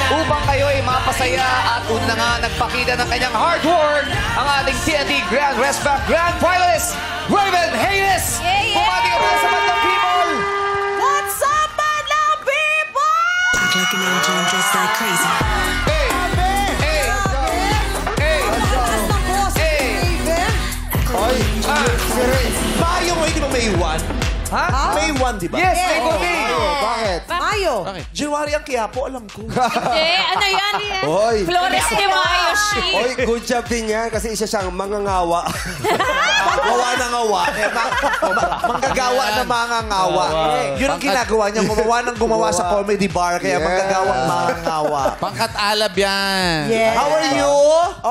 upang kayo'y mapasaya at una nga nagpakita ng kanyang hard work ang ating TNT Grand Respect Grand Finalist, Raven Hayes! Bumati ka mga sa Bandang People! What's up, Bandang People? Act like an angel and dress like crazy. Hey! Hey! Hey! Hey! Mayo mo, di ba May 1? Ha? May 1, di ba? Yes, May Gobi! Bakit? Mayo. January ang Quiapo, alam ko. Hindi, ano yan? Hoy! Flores de Mayo, shit. Hoy, good job din yan kasi isa siyang mangangawa. Gawa na ngawa. Manggagawa na mangangawa. Yun ang ginagawa niya. Gumawa sa comedy bar, kaya manggagawang mangangawa. Pangkat alab yan. Yes. How are you?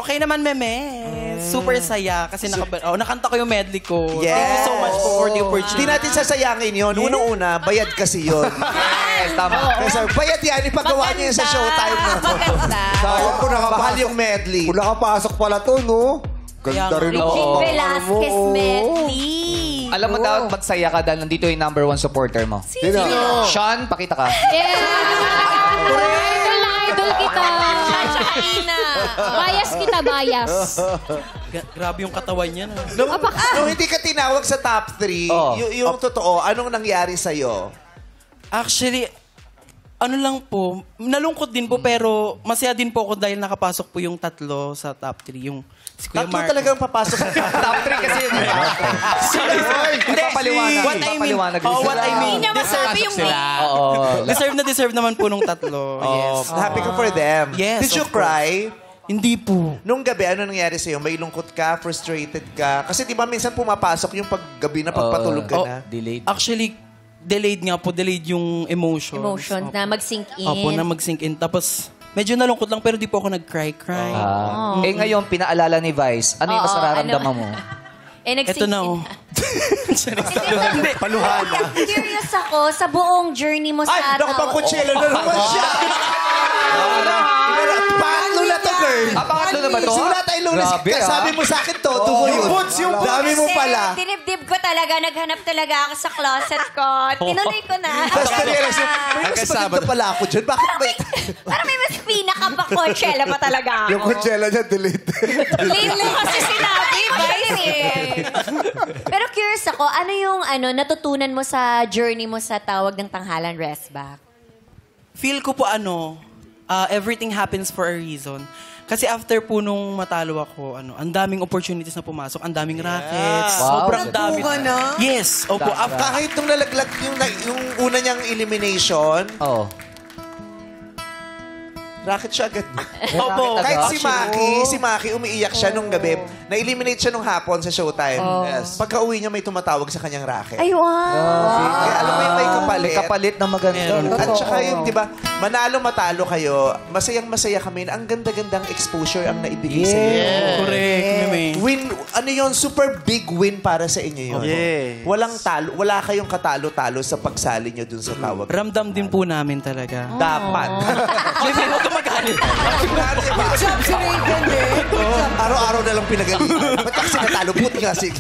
Okay naman, meme. Super saya kasi nakanta ko yung medley ko. Yes. Thank you so much for the opportunity. Hindi natin sasayangin yun. Unang-una, bayad kasi yun. Yes, tama. Kasi bayad yan, ipagawa niya yun sa showtime na. Maganda. Sayang kung Mahal yung medley. Kung nakapasok pala to, no? Ganda rin ang Regine ano Velasquez mo. medley. Alam mo dapat magsaya ka dahil nandito yung #1 supporter mo. Sino? Sean, pakita ka. Idol kita. Ina. Bias kita, bias. Grabe yung katawan niya. No? Nung hindi ka tinawag sa top 3, Oh. yung totoo, anong nangyari sa'yo? Actually, ano lang po, nalungkot din po pero masaya din po ako dahil nakapasok po yung tatlo sa top 3. Yung si Kuya Tatlo Mark. talagang papasok sa Top 3 kasi yun. Hindi, paliwanag. What I mean, what I mean, Masabi yung sila. Oo. deserve naman po nung tatlo. Yes. Happy ka for them. Yes, Did you of course. cry? Hindi po. Nung gabi, ano nangyari sa'yo? May lungkot ka? Frustrated ka? Kasi di ba minsan pumapasok yung paggabi na pagpatulog ka na? Delayed. Actually, delayed nga po. Delayed yung emotions. Emotion na mag-sink in. Opo, na mag-sink in. Tapos, medyo nalungkot lang pero di po ako nag-cry. Eh ngayon, pinaalala ni Vice, ano yung mas Oo, nararamdaman mo? nag-sink Ito na, in. oh. Paluhana. Curious ako sa buong journey mo Ay, sa naku, pang kutselo na naman siya. Pangatlo na to, girl. Pangatlo na ba to? Simula tayo lunes. Grabe, Sabi mo sa akin to, tubo yun. Yung dami mo pala. Dinibdib ko talaga. Naghanap talaga ako sa closet ko. Tinuloy ko na. Tapos na-realize mo, may mas maganda pala ako dyan. Bakit ba? Parang may mas pinaka pa Coachella pa talaga ako. Yung kutsela niya, delete. Late mo kasi sinabi, guys eh. Pero curious ako, ano yung natutunan mo sa journey mo sa Tawag ng Tanghalan Restback? Feel ko po everything happens for a reason. Kasi after po nung matalo ako, ang daming opportunities na pumasok, ang daming rackets. Wow. Sobrang dami. Yes. Opo. Kahit nung nalaglag yung una niyang elimination, Oo. racket siya agad. Opo. Kahit si Maki, umiiyak siya nung gabi. Na-eliminate siya nung hapon sa showtime. Yes. Pagka uwi niya, may tumatawag sa kanyang racket. Ay, wow! Kaya alam mo yung may kapalit. May kapalit na maganda. At saka yung, di ba, manalo-matalo kayo, masayang-masaya kami na ang ganda-gandang exposure ang naibigay sa inyo. Correct. Meme. Win, super big win para sa inyo yun. Yes. Wala kayong katalo-talo sa pagsali nyo dun sa tawag. Ramdam din po namin talaga. Dapat. Hindi mo ito magalit. Job si Raven eh. Araw-araw na lang pinagaling. Ba't kasi natalo? Buti nga si